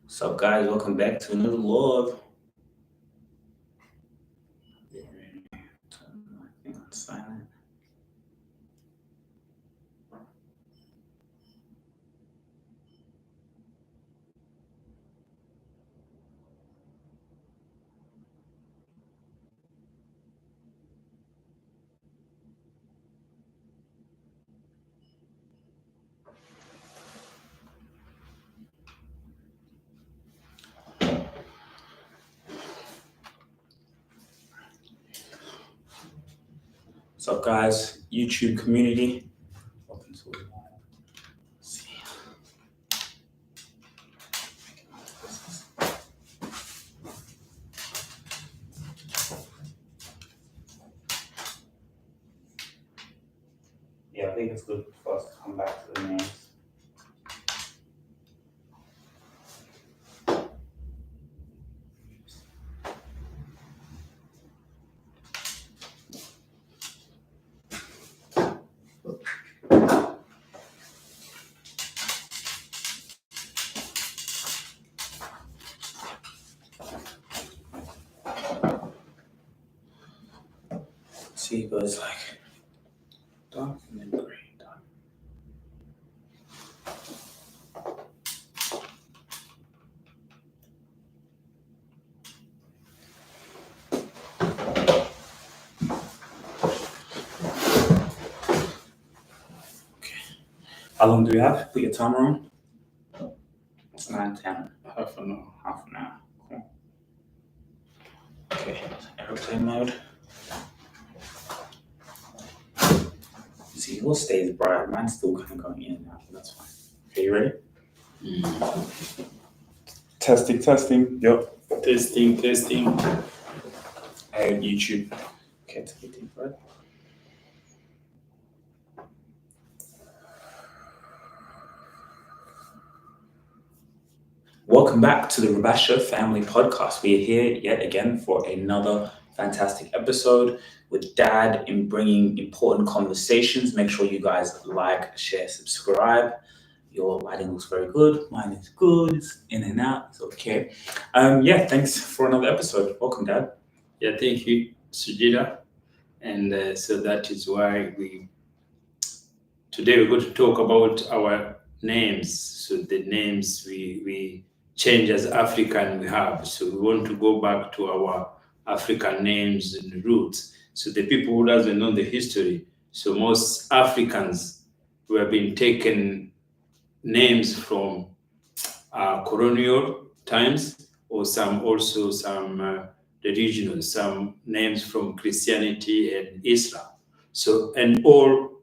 What's up, guys? Welcome back to another log. Turn my thing on silent. What's up, guys? YouTube community. Welcome to it. Let's see. Yeah, I think it's good for us to come back to the names. See, it goes like dark and then gray. Dark. Okay. How long do we have? Put your timer on. It's 9:10. Half an hour. Half an hour. Cool. Okay. Airplane mode. See, yours stays bright. Mine's still kind of going in and out, but that's fine. Okay, you ready? Testing. Yep. Testing. Hey, YouTube. Okay, take a deep breath. Welcome back to the Rabasha Family Podcast. We are here yet again for another fantastic episode with Dad in bringing important conversations. Make sure you guys like, share, subscribe. Your lighting looks very good. Mine is good. It's in and out. It's okay. Thanks for another episode. Welcome, Dad. Yeah, thank you, Sujira. And so that is why today we're going to talk about our names. So the names we change as African we have. So we want to go back to our African names and roots. So the people who doesn't know the history, so most Africans who have been taken names from colonial times, or some regional, some names from Christianity and Islam. So, and all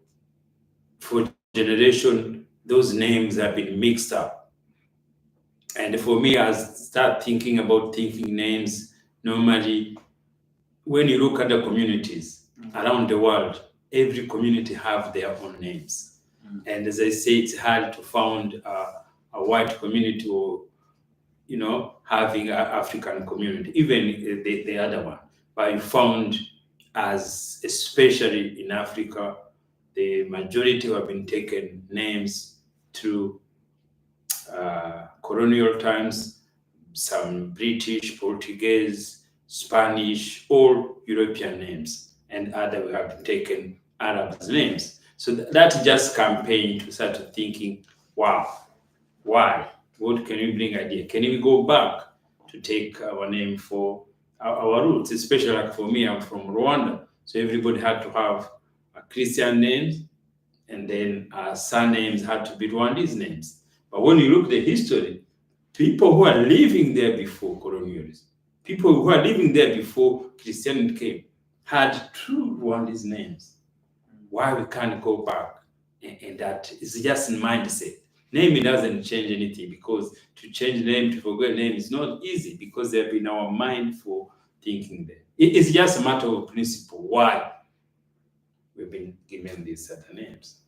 for generation, those names have been mixed up. And for me, I start thinking about thinking names. Normally, when you look at the communities around the world, every community have their own names. And as I say, it's hard to find a white community or, having an African community, even the other one. But I found, as especially in Africa, the majority have been taken names through colonial times, some British, Portuguese, Spanish, or European names, and other have been taken Arabs' names. So that just campaign to start thinking, wow, why? What can we bring idea? Can we go back to take our name for our roots? Especially like for me, I'm from Rwanda. So everybody had to have a Christian names, and then surnames had to be Rwandese names. But when you look at the history, people who are living there before colonialism, people who are living there before Christianity came, had true Rwandese names. Why we can't go back? And that is just in mindset. Naming doesn't change anything, because to change name, to forget name is not easy, because they've been our mind for thinking there. It's just a matter of principle why we've been given these certain names.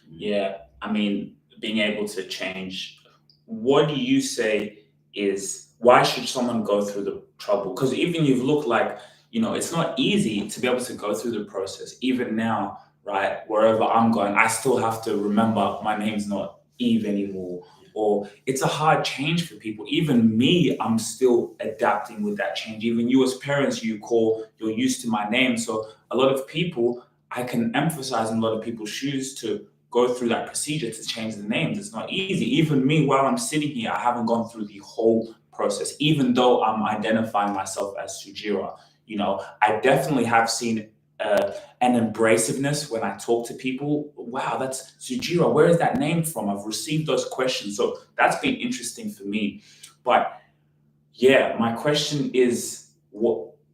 Yeah, I mean, being able to change. What do you say is, why should someone go through the trouble? Because even you've looked like, it's not easy to be able to go through the process. Even now, right, wherever I'm going, I still have to remember my name's not Eve anymore, or it's a hard change for people. Even me, I'm still adapting with that change. Even you as parents, you're used to my name. So a lot of people, I can emphasize in a lot of people's shoes to go through that procedure to change the names. It's not easy. Even me, while I'm sitting here, I haven't gone through the whole process, even though I'm identifying myself as Sujira. I definitely have seen an embraciveness when I talk to people. Wow, that's Sujira. Where is that name from? I've received those questions. So that's been interesting for me. But yeah, my question is,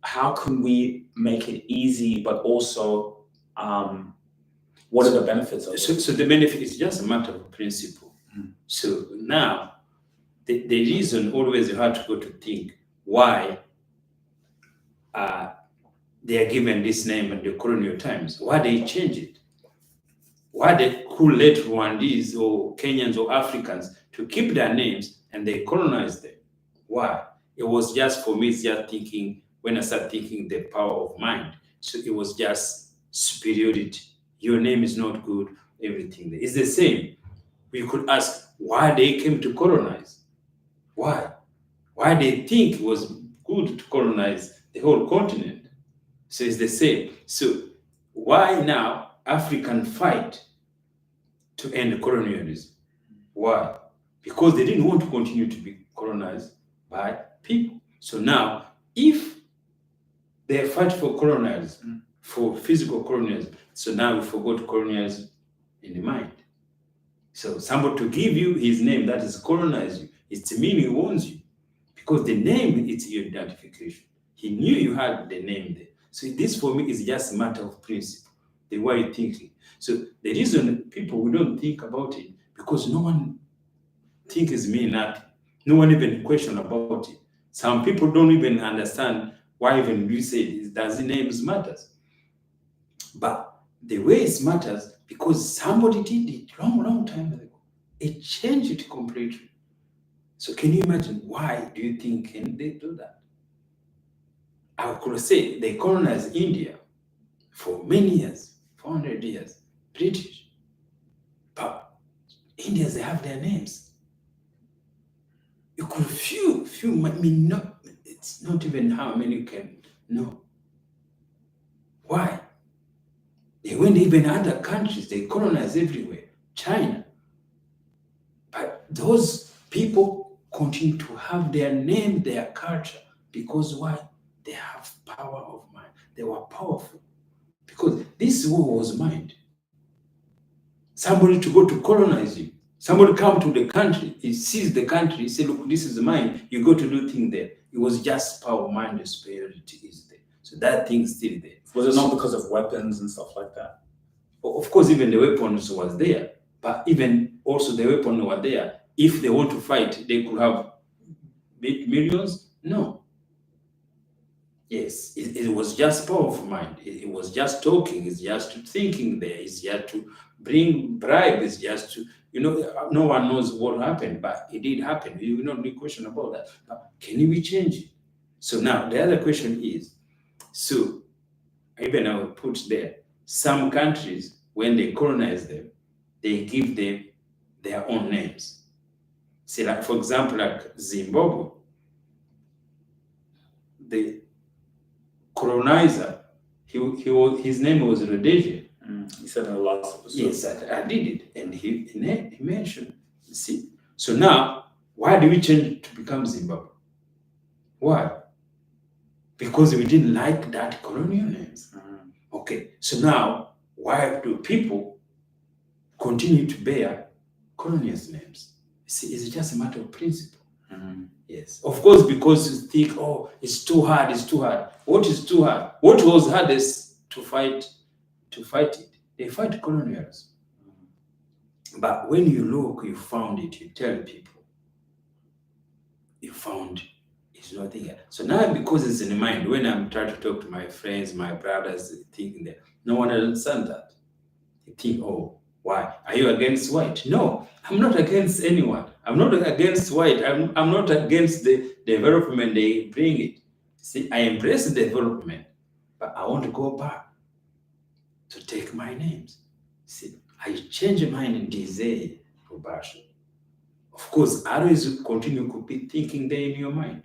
how can we make it easy, but also what are the benefits of it? So the benefit is just a matter of principle. So now, the reason always you have to go to think why they are given this name in the colonial times, why they change it, why they could let Rwandese or Kenyans or Africans to keep their names and they colonize them. Why? It was just, for me, it's just thinking, when I start thinking the power of mind. So it was just superiority. Your name is not good, everything. It's the same. We could ask why they came to colonize. Why? Why they think it was good to colonize the whole continent. So it's the same. So why now African fight to end colonialism? Why? Because they didn't want to continue to be colonized by people. So now, if they fight for colonialism, for physical colonialism, so now we forgot colonialism in the mind. So somebody to give you his name, that is colonize you, it's meaning he owns you. Because the name is your identification. He knew you had the name there. So this for me is just a matter of principle, the way you're thinking. So the reason people, we don't think about it, because no one thinks me nothing. No one even question about it. Some people don't even understand why even we say this, does the names matters. But the way it matters, because somebody did it long time ago. It changed it completely. So can you imagine why do you think can they do that? I could say they colonized India for many years, 400 years, British. But Indians, they have their names. You could few, I mean, not, it's not even how many you can know. Why? They went even other countries, they colonized everywhere, China. But those people continue to have their name, their culture, because why? They have power of mind. They were powerful. Because this war was mind. Somebody to go to colonize you. Somebody come to the country, he sees the country, he say, look, this is mine. You go to do things there. It was just power, mind, and superiority is there. So that thing is still there. Was it not because of weapons and stuff like that? Of course, even the weapons was there. But even also the weapons were there. If they want to fight, they could have millions? No. Yes, it was just power of mind. It was just talking. It's just thinking there. It's just to bring bribe. It's just to, no one knows what happened, but it did happen. You will not be question about that. But can we change it? So now the other question is, so even I will put there, some countries, when they colonize them, they give them their own names. See, like for example, like Zimbabwe, the colonizer, his name was Rhodesia. You said in the last episode. Yes, I did it, and he mentioned. See, so now why do we change it to become Zimbabwe? Why? Because we didn't like that colonial names. Okay, so now why do people continue to bear colonial names? See, it's just a matter of principle. Yes, of course, because you think, oh, it's too hard. What is too hard? What was hardest to fight it? They fight colonials. But when you look, you found it, you tell people, you found it's not there. So now because it's in the mind, when I'm trying to talk to my friends, my brothers, thinking that no one understands that. They think, oh, why? Are you against white? No, I'm not against anyone. I'm not against white. I'm not against the development they bring it. See, I embrace the development, but I want to go back to take my names. See, I change mine in Dizay for Basho. Of course, always continue to be thinking there in your mind.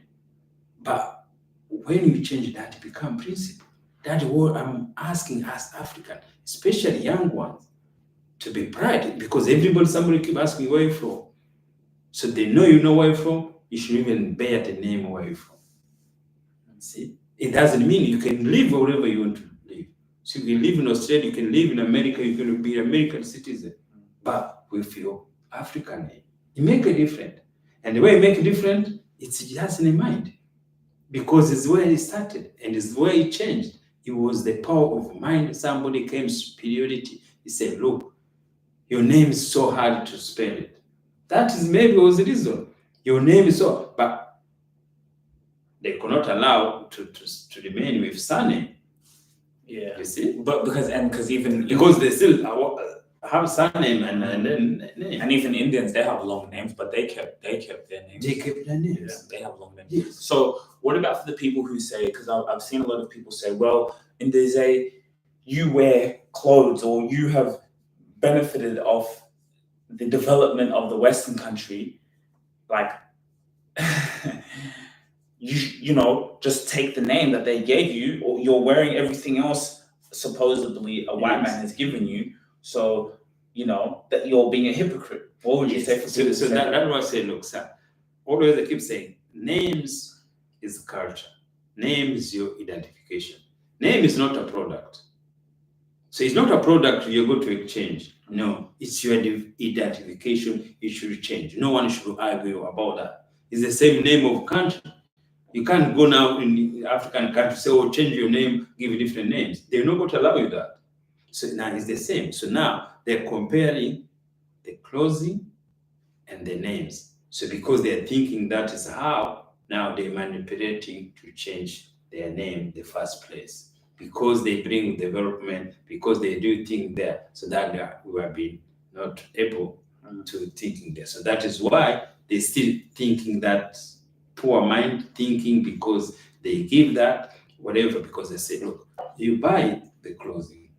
But when you change that, it becomes principle. That's what I'm asking us African, especially young ones, to be proud, because somebody keep asking where you're from. So they know you know where you're from, you should even bear the name where you're from. See? It doesn't mean you can live wherever you want to live. So you can live in Australia, you can live in America, you can be an American citizen, but with your African name. You make it different. And the way you make it different, it's just in the mind. Because it's where it started and it's where it changed. It was the power of mind. Somebody came superiority. He said, look, your name is so hard to spell it. That is maybe was the reason. Your name is so, but they could not allow to remain with surname. Yeah. You see? But because even Because they still have surname and then name. and even Indians, they have long names, but they kept their names. They kept their names. Yeah, they have long names. Yes. So what about for the people who say, because I've seen a lot of people say, well, in Ndeze, you wear clothes or you have benefited of the development of the Western country, like you know, just take the name that they gave you, or you're wearing everything else supposedly a white man has given you. So, you know, that you're being a hypocrite. What would you say for people? So that's what I say, look, sir. Always I keep saying, names is culture. Name is your identification. Name is not a product. So it's not a product you're going to exchange. No, it's your identification. It should change. No one should argue about that. It's the same name of country. You can't go now in the African country say, oh, change your name, give you different names. They're not going to allow you that. So now it's the same. So now they're comparing the clothing and the names. So because they're thinking that is how, now they're manipulating to change their name in the first place. Because they bring development, because they do things there, so that we have been not able to thinking there. So that is why they're still thinking that poor mind thinking, because they give that whatever, because they say, look, you buy the clothing,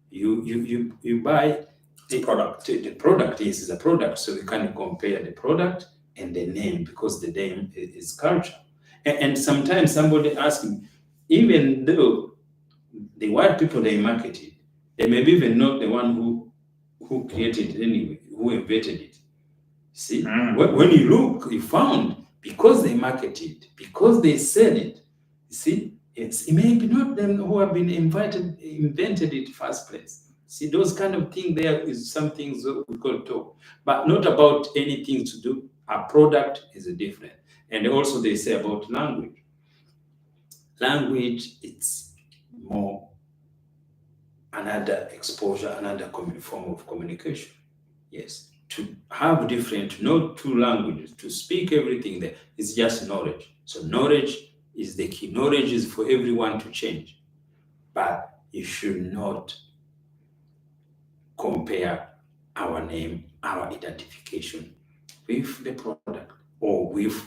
you buy the product. The product is a product, so you can compare the product and the name, because the name is culture. And sometimes somebody asks me, even though the white people they market it, they may be even not the one who created it anyway, who invented it. See, when you look, you found because they market it, because they sell it. You see, it may be not them who have been invented it first place. See, those kind of things there is some things we could talk, but not about anything to do. A product is different. And also they say about language. Language, it's more another exposure, another form of communication. Yes, to have different, not two languages, to speak everything there is just knowledge. So knowledge is the key. Knowledge is for everyone to change, but you should not compare our name, our identification with the product or with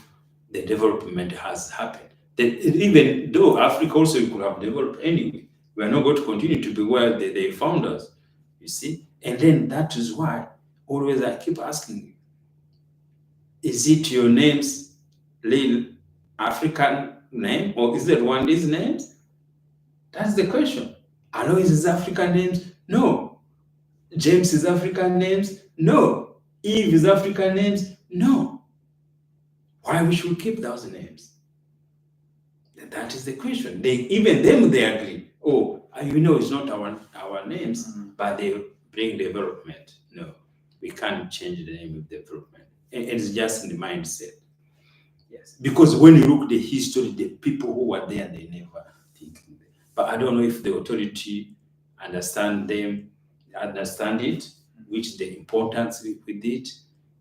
the development has happened. Even though Africa also could have developed anyway, we are not going to continue to be where they found us, you see? And then that is why always I keep asking you, is it your name's little African name, or is it one of these names? That's the question. Alois is African names? No. James is African names? No. Eve is African names? No. Why we should keep those names? That is the question. Even them, they agree. Oh, you know, it's not our names, but they bring development. No, we can't change the name of development. And it's just in the mindset. Yes, because when you look at the history, the people who were there, they never think. But I don't know if the authority understand it, which the importance with it.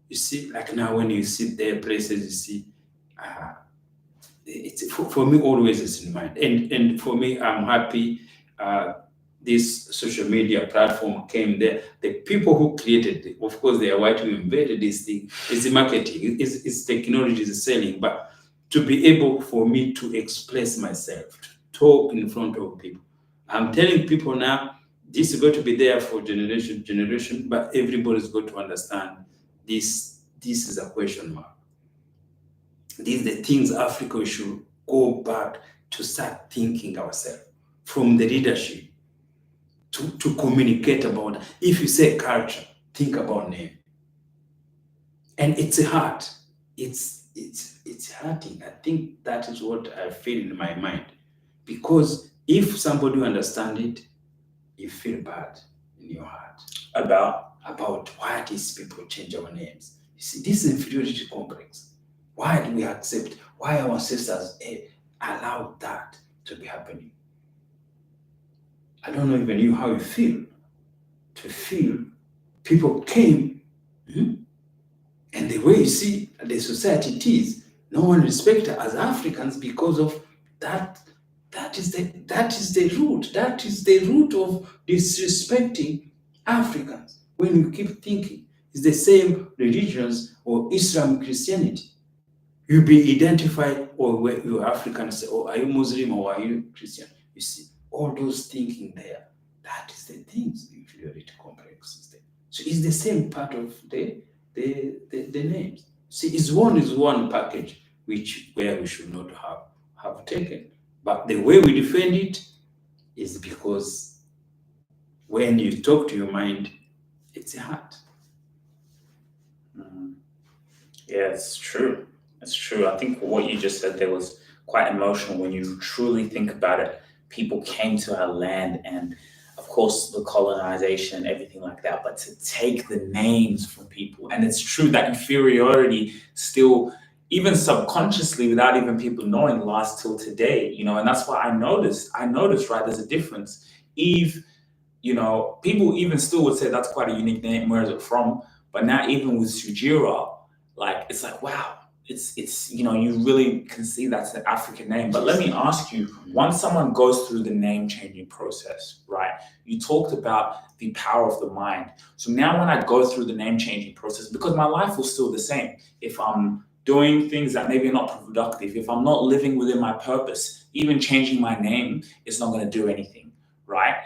You see, like now when you sit there, places you see, it's for me always is in mind. And for me, I'm happy this social media platform came there. The people who created it, of course, they are white who invented this thing. It's the marketing, it's technology, it's selling. But to be able for me to express myself, to talk in front of people. I'm telling people now, this is going to be there for generation, but everybody's going to understand this this is a question mark. These are the things Africa should go back to start thinking ourselves from the leadership to communicate about. If you say culture, think about name. And it's a heart. It's hurting. I think that is what I feel in my mind. Because if somebody understands it, you feel bad in your heart about why these people change our names. You see, this is inferiority complex. Why do we accept? Why our ancestors allowed that to be happening? I don't know even you how you feel. To feel people came, and the way you see the society it is, no one respects us as Africans because of that. That is the root. That is the root of disrespecting Africans. When you keep thinking it's the same religions or Islam, Christianity, you'll be identified, or where you're African, say, oh, are you Muslim or are you Christian? You see, all those thinking there, that is the things, the inferiority complex is there. So it's the same part of the names. See, it's one package where we should not have taken. But the way we defend it is because when you talk to your mind, it's a heart. Yeah, it's true. It's true. I think what you just said there was quite emotional when you truly think about it. People came to our land and, of course, the colonization, everything like that, but to take the names from people. And it's true that inferiority still, even subconsciously, without even people knowing, lasts till today, and that's why I noticed, right, there's a difference. Eve, people even still would say that's quite a unique name, where is it from? But now even with Sujira, like, it's like, wow, it's you really can see that's an African name. But let me ask you, once someone goes through the name changing process, right? You talked about the power of the mind. So now when I go through the name changing process, because my life was still the same, if I'm doing things that maybe are not productive, if I'm not living within my purpose, even changing my name is not going to do anything, right?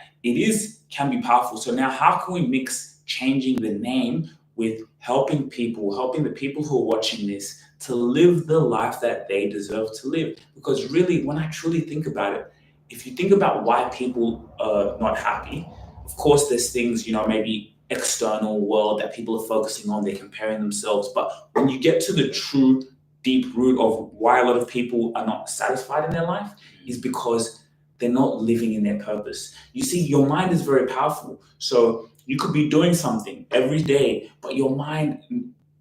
Can be powerful. So now how can we mix changing the name with helping the people who are watching this to live the life that they deserve to live? Because really, when I truly think about it, if you think about why people are not happy, of course, there's things, maybe external world that people are focusing on, they're comparing themselves. But when you get to the true deep root of why a lot of people are not satisfied in their life, is because they're not living in their purpose. You see, your mind is very powerful. So you could be doing something every day, but your mind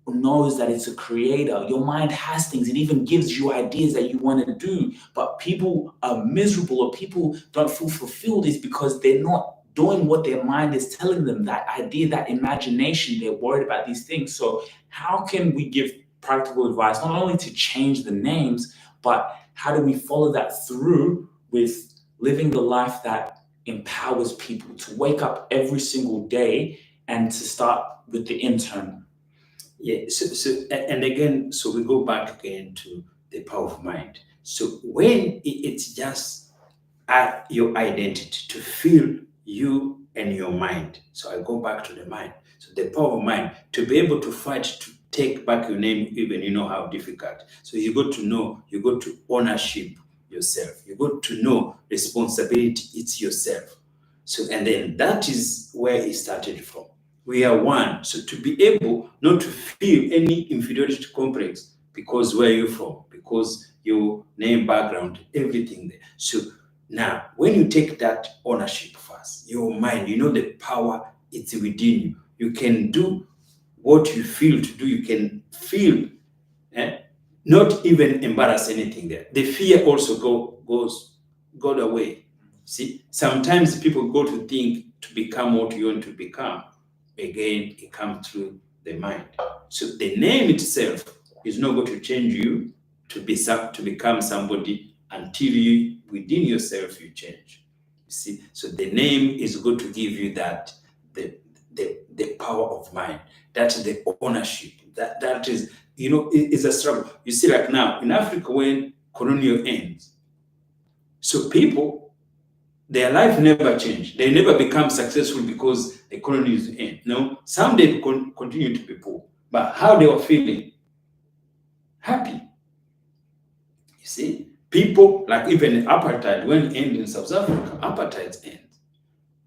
knows that it's a creator. Your mind has things. It even gives you ideas that you want to do. But people are miserable, or people don't feel fulfilled, is because they're not doing what their mind is telling them, that idea, that imagination. They're worried about these things. So how can we give practical advice, not only to change the names, but how do we follow that through with living the life that empowers people to wake up every single day and to start with the internal? Yeah, and again, so we go back again to the power of mind. So when it's just your identity, to feel you and your mind. So I go back to the mind. So the power of mind, to be able to fight to take back your name, even how difficult. So you got to know, you got to ownership yourself. You got to know responsibility, it's yourself. So, and then that is where it started from. We are one. So to be able not to feel any inferiority complex because where you're from, because your name, background, everything there. So now, when you take that ownership first, your mind, the power, it's within you. You can do what you feel to do. You can feel, not even embarrass anything there. The fear also goes away. See, sometimes people go to think to become what you want to become. Again, it comes through the mind. So the name itself is not going to change you to become somebody until you, within yourself, you change. You see, so the name is going to give you that the power of mind. That's the ownership. That is, it's a struggle. You see, like now in Africa, when colonial ends, so people, their life never change. They never become successful because the colonies end. No, some they continue to be poor. but how they were feeling? Happy. You see, people like even apartheid, when it ends in South Africa, apartheid ends.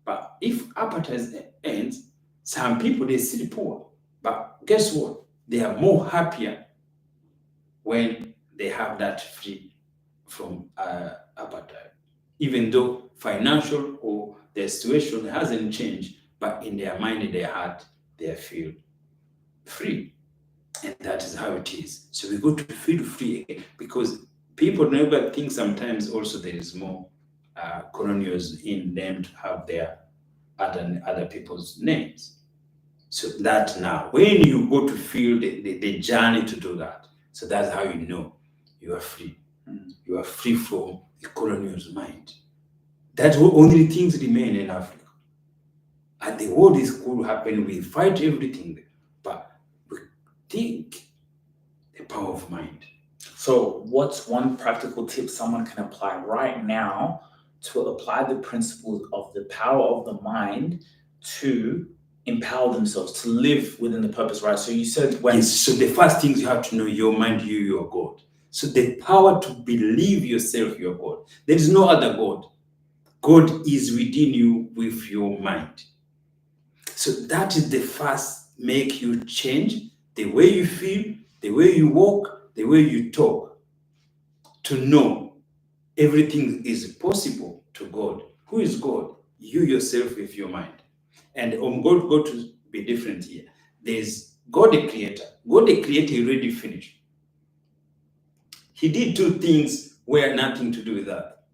But if apartheid ends, some people they still poor. But guess what? They are more happier when they have that free from apartheid. Even though financial or their situation hasn't changed, but in their mind, in their heart, they feel free. And that is how it is. So we go to feel free again, because people never think sometimes also there is more colonials in them to have their other people's names. So that now, when you go to feel the journey to do that, so that's how you know you are free. You are free from the colonial's mind. That's what only things remain in Africa. And the world is cool happen, we fight everything, but we think the power of mind. So, what's one practical tip someone can apply right now to apply the principles of the power of the mind to empower themselves to live within the purpose, right? So, you said when. Yes, so the first things you have to know, your mind, your God. So, the power to believe yourself, your God. There is no other God. God is within you with your mind. So, that is the first make you change the way you feel, the way you walk, the way you talk, to know everything is possible to God. Who is God? You yourself with your mind. And God got to be different here. There's God the creator. God the creator already finished. He did two things where nothing to do with that.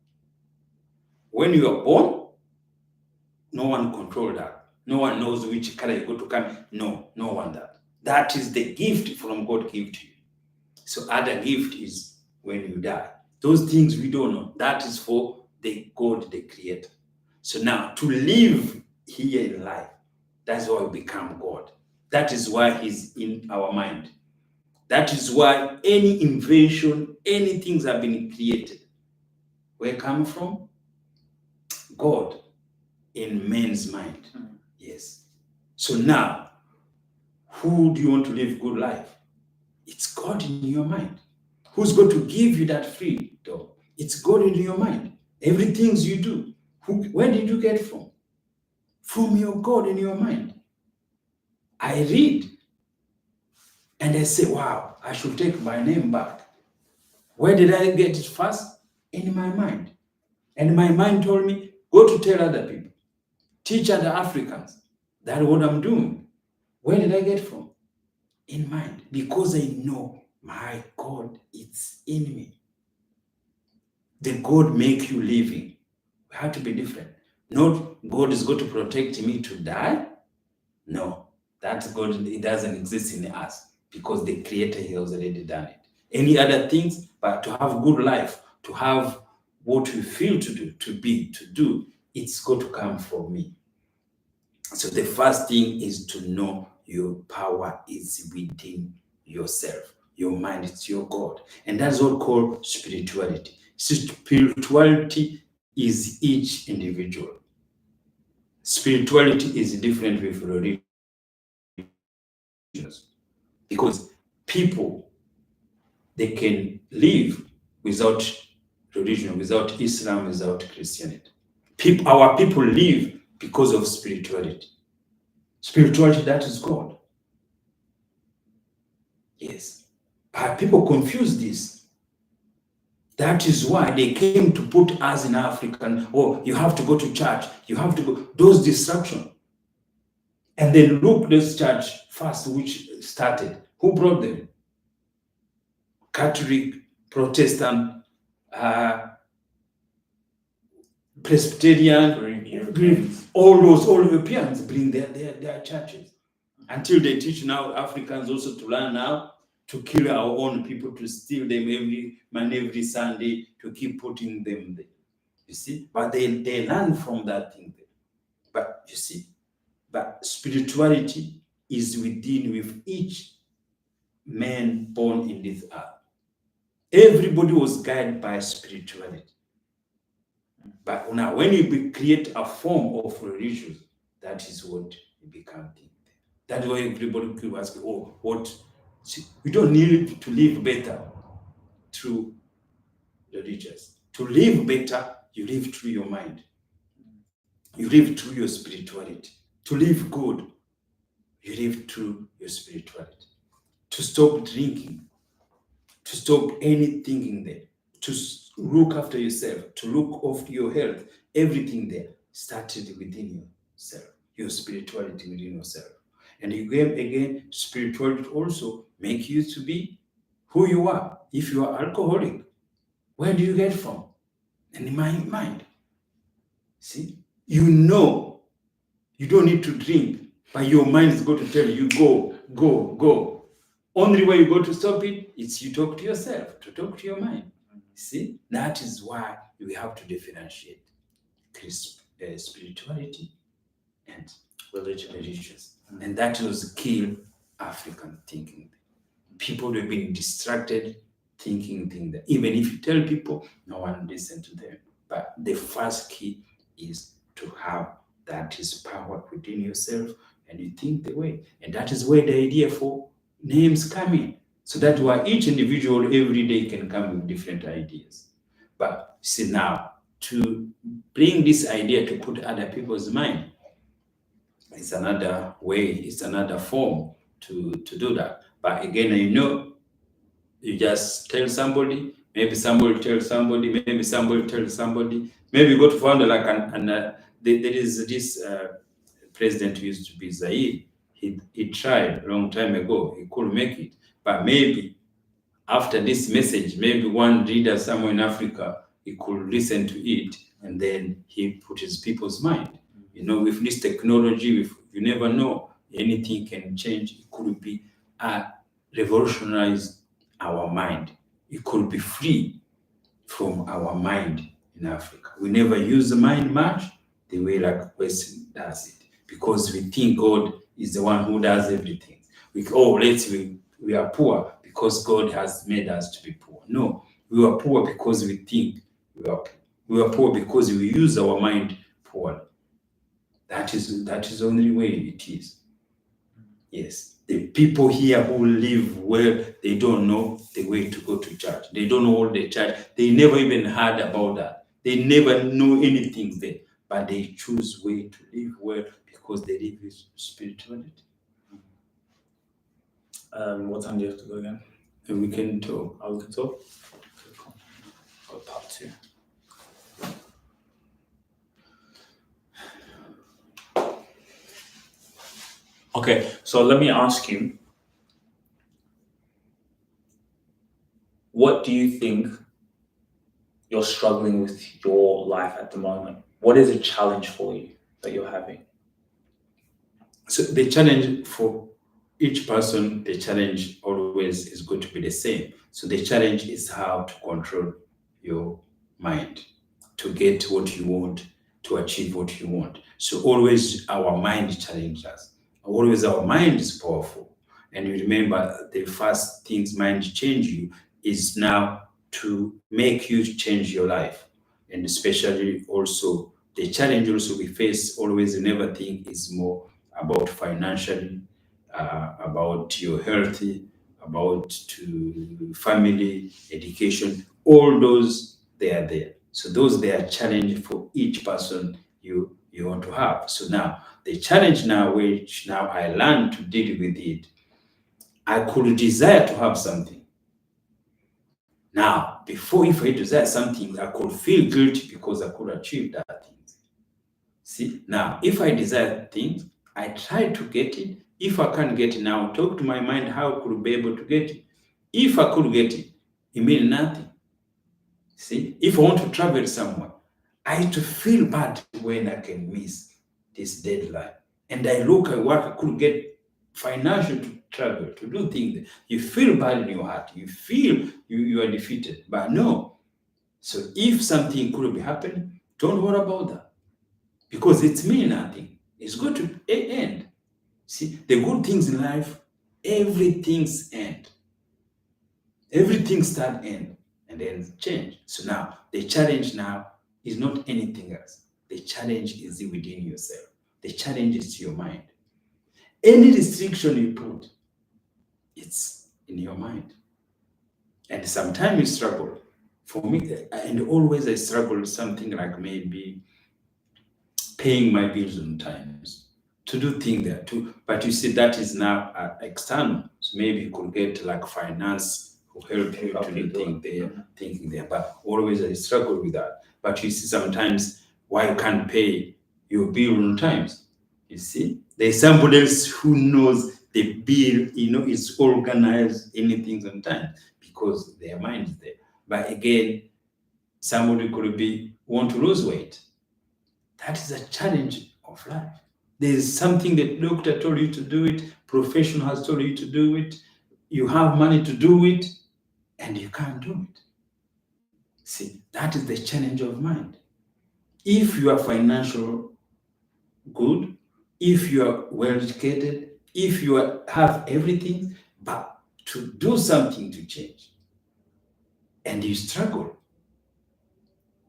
When you are born, no one controls that. No one knows which color you're going to come. No one that. That is the gift from God give to you. So other gift is when you die. Those things we don't know. That is for the God, the creator. So now to live here in life, that's why we become God. That is why he's in our mind. That is why any invention, any things have been created. Where come from? God in man's mind. Yes. So now, who do you want to live good life? It's God in your mind. Who's going to give you that freedom? It's God in your mind. Everything you do, where did you get from? From your God in your mind. I read and I say, wow, I should take my name back. Where did I get it first? In my mind. And my mind told me, go to tell other people, teach other Africans. That's what I'm doing. Where did I get from? In mind. Because I know my God is in me. The God make you living. We have to be different. Not God is going to protect me to die. No, that God, it doesn't exist in us because the Creator has already done it. Any other things, but to have good life, to have what we feel to do, to be, to do, it's going to come from me. So the first thing is to know your power is within yourself. Your mind is your God. And that's what we call spirituality. Spirituality is each individual. Spirituality is different with religion. Because people, they can live without religion, without Islam, without Christianity. Our people live because of spirituality. Spirituality, that is God. Yes. But people confuse this. That is why they came to put us in African, you have to go to church, you have to go, those distractions. And then look this church first, which started. Who brought them? Catholic, Protestant, Presbyterian, all Europeans bring their churches. Until they teach now Africans also to learn now to kill our own people, to steal them every Sunday, to keep putting them there. You see? But they learn from that thing there. But you see, but spirituality is within with each man born in this earth. Everybody was guided by spirituality. But now, when you create a form of religion, that is what you become. That's why everybody could ask, oh, what? See, we don't need to live better through religious. To live better, you live through your mind. You live through your spirituality. To live good, you live through your spirituality. To stop drinking, to stop anything in there, to look after yourself, to look after your health, everything there started within yourself, your spirituality within yourself. And again, spirituality also make you to be who you are. If you are alcoholic, where do you get from? And in my mind, see, you know, you don't need to drink, but your mind is going to tell you, go, go, go. Only way you go to stop it is you talk to yourself, to talk to your mind. See, that is why we have to differentiate spirituality and religious. And that was kill African thinking. People have been distracted thinking that even if you tell people, no one listen to them. But the first key is to have that is power within yourself, and you think the way. And that is where the idea for names come in. So that's why each individual every day can come with different ideas. But see, now to bring this idea to put other people's mind, it's another way, it's another form to do that. But again, you just tell somebody, maybe somebody tells somebody, maybe somebody tells somebody, maybe you go to find like there is this president who used to be Zaire. He tried a long time ago, he couldn't make it. But maybe after this message, maybe one leader somewhere in Africa, he could listen to it, and then he put his people's mind. With this technology, you never know, anything can change. It could be revolutionize our mind. It could be free from our mind in Africa. We never use the mind much the way like Western does it, because we think God is the one who does everything. We are poor because God has made us to be poor. No, we are poor because we think we are poor. We are poor because we use our mind poorly. That is the only way it is. Yes, the people here who live well, they don't know the way to go to church. They don't know all the church. They never even heard about that. They never know anything there, but they choose way to live well because they live with spirituality. What time do you have to go again? And we can talk. We can talk? Got part 2. Okay, so let me ask you, what do you think you're struggling with your life at the moment? What is a challenge for you that you're having? So the challenge for each person, the challenge always is going to be the same. So the challenge is how to control your mind to get what you want, to achieve what you want. So always our mind challenges us. Always our mind is powerful. And you remember the first things mind change you is now to make you change your life. And especially also the challenge also we face always never think is more about financially, about your health, about to family, education, all those they are there. So those they are challenge for each person you want to have. So now the challenge now, which now I learned to deal with it, I could desire to have something. Now, before if I desire something, I could feel guilty because I could achieve that thing. See, now if I desire things, I try to get it. If I can't get it now, talk to my mind how I could be able to get it. If I could get it, it means nothing. See, if I want to travel somewhere, I have to feel bad when I can miss this deadline. And I look at what I could get financial to travel, to do things. You feel bad in your heart. You feel you are defeated. But no. So if something could be happening, don't worry about that. Because it's mean nothing. It's going to end. See, the good things in life, everything's end. Everything start end and then change. So now, the challenge now is not anything else. The challenge is within yourself. The challenge is to your mind. Any restriction you put, it's in your mind. And sometimes you struggle. For me, and always I struggle with something like maybe paying my bills on times, to do things there too. But you see, that is now external. So maybe you could get like finance who help you to do things there, thinking there. But always I struggle with that. But you see, sometimes why you can't pay your bill on times. You see, there's somebody else who knows the bill, is organized, anything on time because their mind is there. But again, somebody could want to lose weight. That is a challenge of life. There is something that doctor told you to do it, professional has told you to do it, you have money to do it, and you can't do it. See, that is the challenge of mind. If you are financial good, if you are well educated, if you have everything, but to do something to change, and you struggle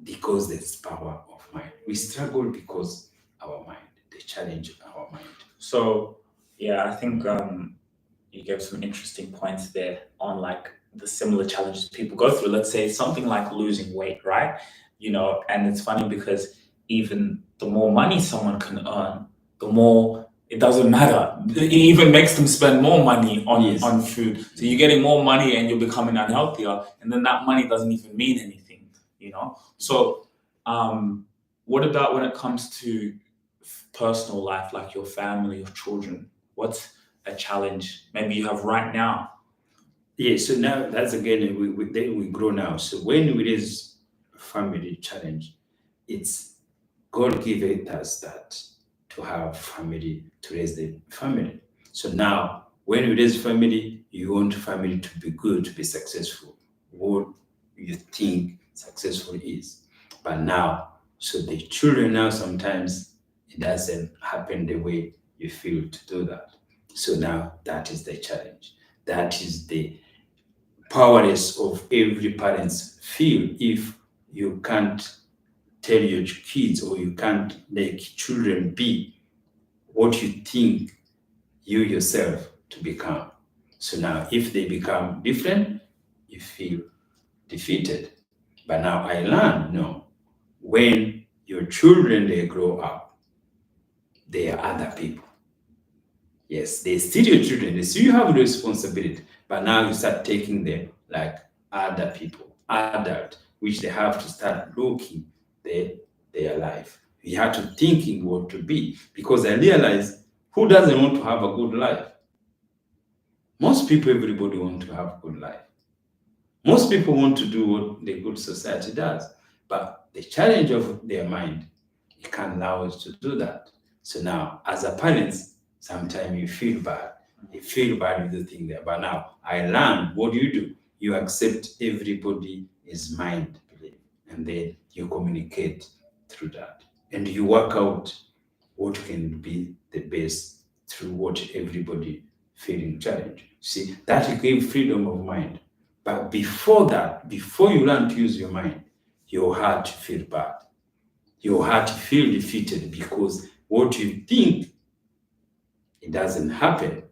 because there's power of mind. We struggle because our mind, the challenge of our mind. So yeah, I think you gave some interesting points there on like the similar challenges people go through. Let's say something like losing weight, right? And it's funny because even the more money someone can earn, the more it doesn't matter. It even makes them spend more money on food. So you're getting more money and you're becoming unhealthier, and then that money doesn't even mean anything. So what about when it comes to personal life, like your family, your children? What's a challenge maybe you have right now? Yeah, so now that's again, we grow now. So when we raise family challenge, it's God gave us that to have family, to raise the family. So now when you raise family, you want family to be good, to be successful. What you think successful is. But now, so the children now sometimes it doesn't happen the way you feel to do that. So now that is the challenge. That is the powerless of every parents feel if you can't tell your kids or you can't make children be what you think you yourself to become. So now if they become different, you feel defeated. But now I learned, no, when your children, they grow up, they are other people. Yes, they still your children, they still have the responsibility, but now you start taking them like other people, adult, which they have to start looking their life. You have to thinking what to be, because I realize who doesn't want to have a good life? Most people, everybody want to have a good life. Most people want to do what the good society does, but the challenge of their mind, it can't allow us to do that. So now, as a parents, sometimes you feel bad. You feel bad with the thing there. But now, I learned, what do? You accept everybody is mind belief, and then you communicate through that. And you work out what can be the best through what everybody feeling challenge. See, that gives freedom of mind. But before that, before you learn to use your mind, your heart feel bad. Your heart feel defeated because what you think, it doesn't happen.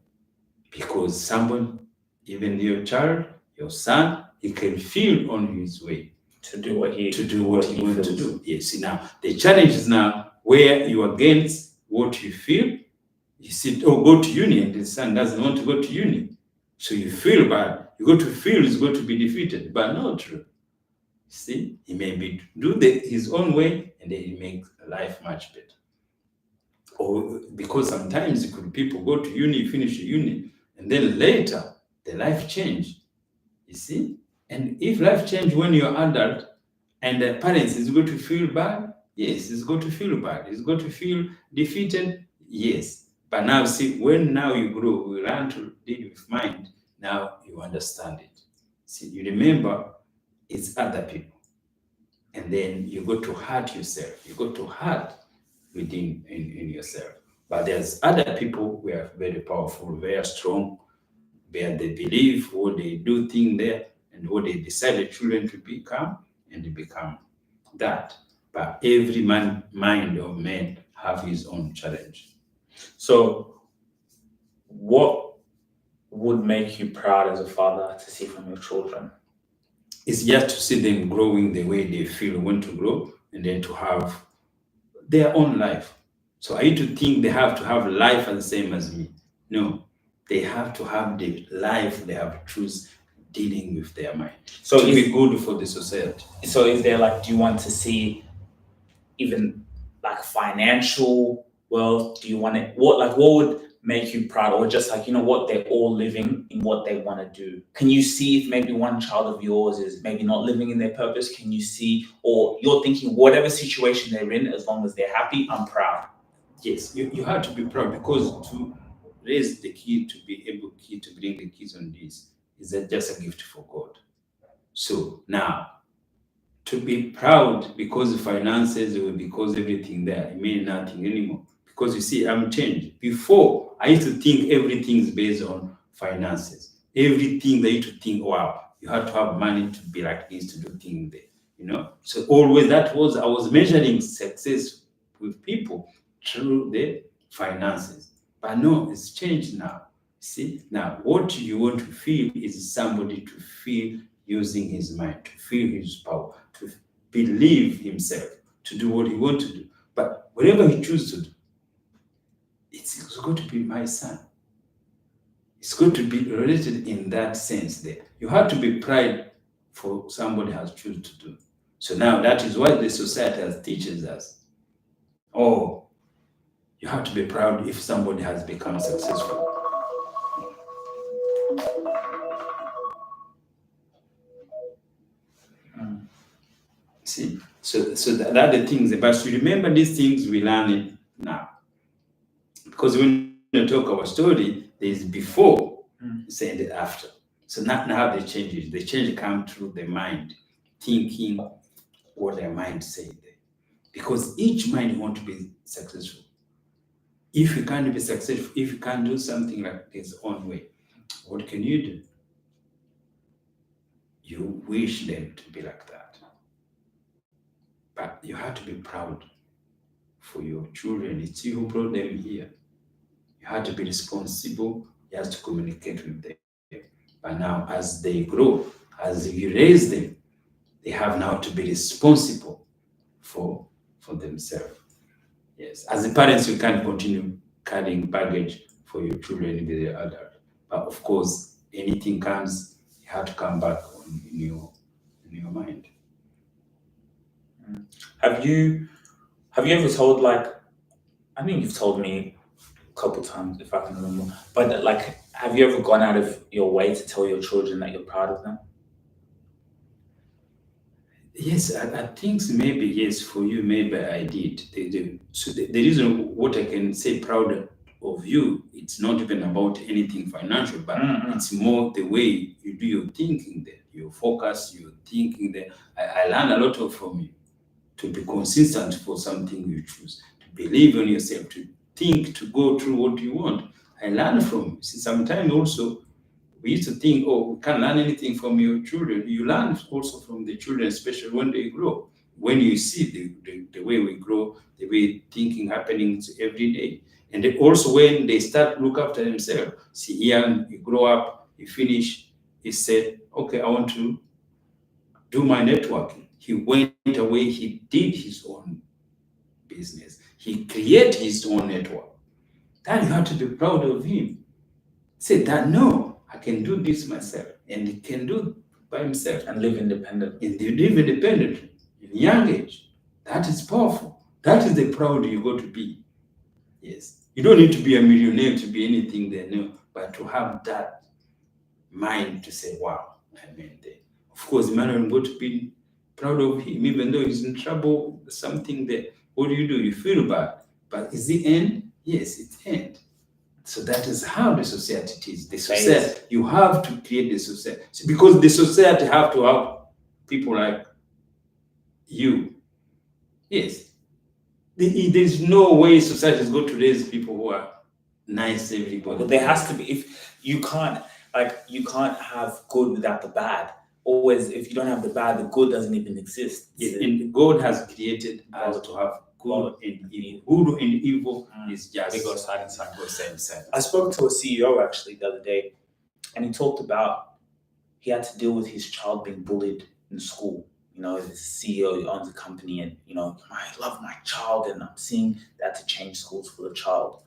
Because someone, even your child, your son, he can feel on his way to do what he wants to do. Yes, now the challenge is now where you are against what you feel. You see, go to uni, and the son doesn't want to go to uni. So you feel bad. You go to feel is going to be defeated, but not true. See, he may do his own way, and then he makes life much better. Or because sometimes people go to uni, finish uni, and then later the life change. You see, and if life change when you're adult, and the parents is going to feel bad, yes, it's going to feel bad. It's going to feel defeated, yes. But now, see, when now you grow, you learn to deal with mind. Now you understand it. See, you remember it's other people, and then you go to hurt yourself. You go to hurt within in yourself. But there's other people who are very powerful, very strong, where they believe what they do thing there and what they decide the children to become, and they become that. But every mind of man have his own challenge. So what would make you proud as a father to see from your children? It's just to see them growing the way they feel want to grow, and then to have their own life. So I used to think they have to have life as the same as me. No, they have to have the life they have choose dealing with their mind. So To is, be good for the society. so is there like, do you want to see even like financial wealth? Do you want it, what would make you proud? Or just like, you know what, they're all living in what they want to do. Can you see if maybe one child of yours is maybe not living in their purpose? Can you see, or you're thinking whatever situation they're in, as long as they're happy, I'm proud. Yes, you have to be proud, because to raise the kid, to be able to bring the kids on this is just a gift for God. So now, to be proud because the finances or because everything there, it means nothing anymore. Because you see, I'm changed. Before, I used to think everything is based on finances. Everything that you used to think, wow, you have to have money to be like this, to do things there. So always I was measuring success with people through the finances. But no, it's changed now. See, now what you want to feel is somebody to feel using his mind, to feel his power, to believe himself, to do what he wants to do. But whatever he chooses to do, it's going to be my son. It's going to be related in that sense there. You have to be proud for somebody has chosen to do. So now that is why the society has teaches us. Oh, you have to be proud if somebody has become successful. See, so that are the things. But to remember these things, we learn it now. Because when you talk our story, there is before, and after. So now the changes. The change come through the mind, thinking what their mind said. Because each mind want to be successful. If you can't be successful, if you can't do something like his own way, what can you do? You wish them to be like that. But you have to be proud for your children. It's you who brought them here. You have to be responsible. You have to communicate with them. But now, as they grow, as you raise them, they have now to be responsible for themselves. Yes, as the parents, you can't continue carrying baggage for your children with the adult. But of course, anything comes, you have to come back in your mind. Have you ever told, like, I think you've told me a couple times if I can remember, but like, have you ever gone out of your way to tell your children that you're proud of them? Yes, I think maybe yes, for you, maybe I did. So the reason what I can say proud of you, it's not even about anything financial, but it's more the way you do your thinking there, your focus, your thinking there. I learn a lot from you, to be consistent for something you choose, to believe in yourself, to think, to go through what you want. I learn from you. See, sometimes also we used to think, oh, we can't learn anything from your children. You learn also from the children, especially when they grow. When you see the way we grow, the way thinking happening every day. And then also when they start look after themselves. See, Ian, you grow up, you finish, he said, okay, I want to do my networking. He went away, he did his own business. He created his own network. Then you have to be proud of him. Say that, no, I can do this myself. And he can do it by himself. And live independently. And they live independently in young age. That is powerful. That is the proud you got to be. Yes. You don't need to be a millionaire to be anything there, no. But to have that mind to say, wow, I mean, of course, Emmanuel got to be proud of him, even though he's in trouble, something there. What do? You feel bad. But is the end? Yes, it's end. So that is how the society is. The society, you have to create the society. Because the society have to have people like you. Yes. There's no way society is going to raise people who are nice, everybody. But there has to be, if you can't have good without the bad. Always, if you don't have the bad, the good doesn't even exist. Yes, and God has created us to have good and evil. Good and evil is just They go side and side. go side and side. I spoke to a CEO actually the other day, and he talked about he had to deal with his child being bullied in school. You know, as a CEO, he owns a company, and I love my child, and I'm seeing that to change schools for the child.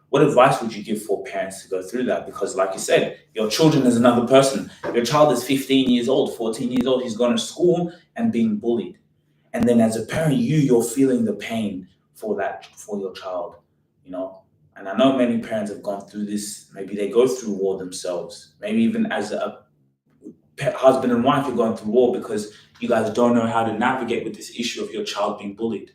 What advice would you give for parents to go through that? Because, like you said, your children is another person. Your child is 15 years old, 14 years old. He's going to school and being bullied, and then as a parent, you're feeling the pain for your child. And I know many parents have gone through this. Maybe they go through war themselves. Maybe even as a husband and wife, you're going through war because you guys don't know how to navigate with this issue of your child being bullied.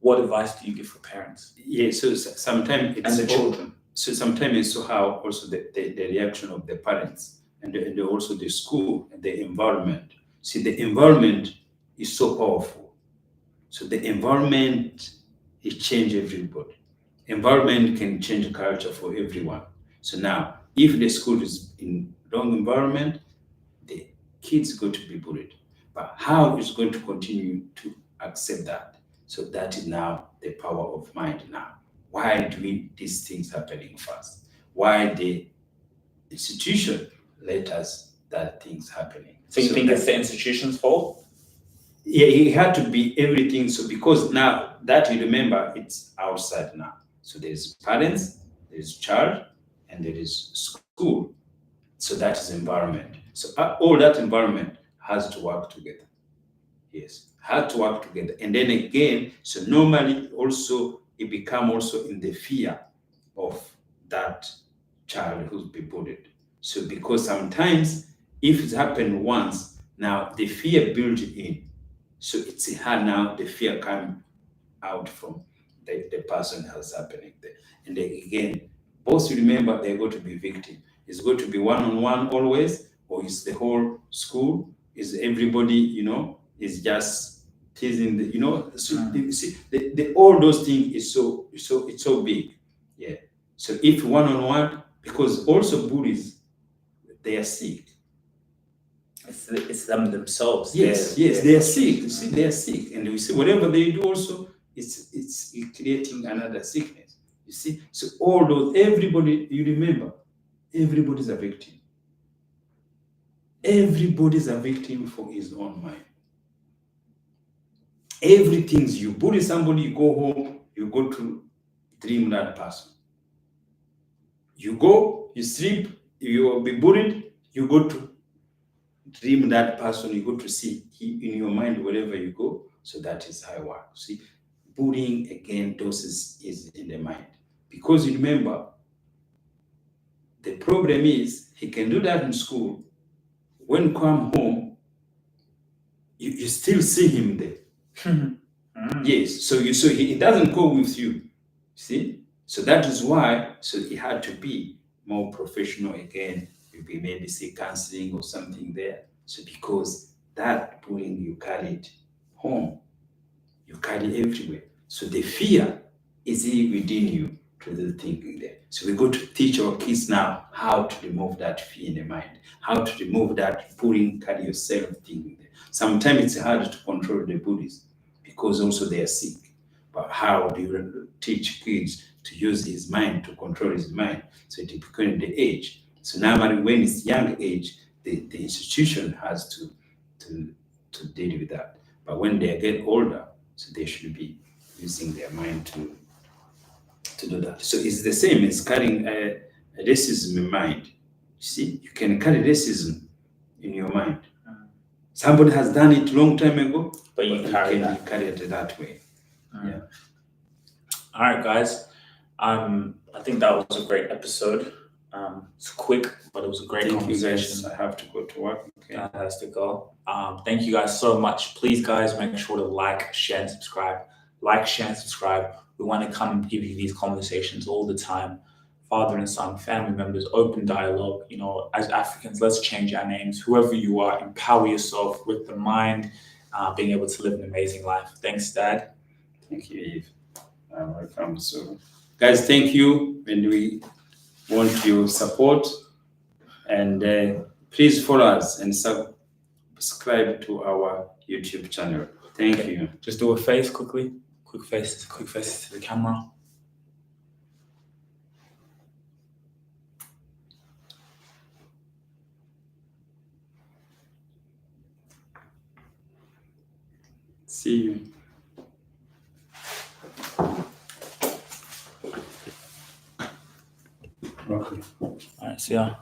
What advice do you give for parents Yeah, so sometimes and the children? So sometimes it's how also the reaction of the parents and also the school and the environment. See, the environment is so powerful. So the environment it changes everybody. Environment can change culture for everyone. So now, if the school is in wrong environment, the kids going to be bullied. But how is going to continue to accept that? So that is now the power of mind now. Why do these things happening first? Why the institution let us that things happening? So you think it's the institution's fault? Yeah, it had to be everything. So because now that you remember, it's outside now. So there's parents, there's child, and there is school. So that is environment. So all that environment has to work together. Yes, had to work together. And then again, so normally also it become also in the fear of that child who's been bullied. So because sometimes if it happened once, now the fear built in. So it's hard now the fear come out from the person has happening there. And then again, both remember they're going to be victim. It's going to be one-on-one always, or is the whole school? Is everybody, is just teasing so you see all those things is so big. Yeah. So if one-on-one, because also bullies, they are sick. It's them themselves. Yes, they are sick. You see, they are sick. And we see whatever they do also, it's creating another sickness. You see, so all those, everybody, you remember, everybody's a victim. Everybody's a victim for his own mind. Everything you bully somebody, you go home, you go to dream that person. You go, you sleep, you will be bullied, you go to dream that person, you go to see in your mind wherever you go. So that is how it works. See, bullying again, doses is in the mind. Because you remember, the problem is he can do that in school. When you come home, you still see him there. Yes, so he doesn't go with you. See? So that is why, so he had to be more professional again. You maybe see counseling or something there. So because that bullying you carried home, you carry everywhere. So the fear is within you to the thinking there. So we go to teach our kids now how to remove that fear in the mind, how to remove that bullying, carry yourself thinking there. Sometimes it's hard to control the bullies because also they are sick. But how do you teach kids to use his mind, to control his mind? So it depends on the age. So normally when it's young age, the institution has to deal with that. But when they get older, so they should be using their mind to do that. So it's the same as carrying a racism in mind. You see, you can carry racism in your mind. Somebody has done it long time ago, but you carry it that way. Yeah. All right, guys. I think that was a great episode. It's quick, but it was a great conversation. I have to go to work. Okay. That has to go. Thank you guys so much. Please, guys, make sure to like, share, and subscribe. Like, share, and subscribe. We want to come and give you these conversations all the time. Father and son, family members, open dialogue. As Africans, let's change our names. Whoever you are, empower yourself with the mind, being able to live an amazing life. Thanks, Dad. Thank you, Eve. Welcome. So, guys, thank you. And we want your support. And please follow us and subscribe to our YouTube channel. Thank you. Just do a face quickly. Quick faces to the camera. See you. Okay. All right, see ya.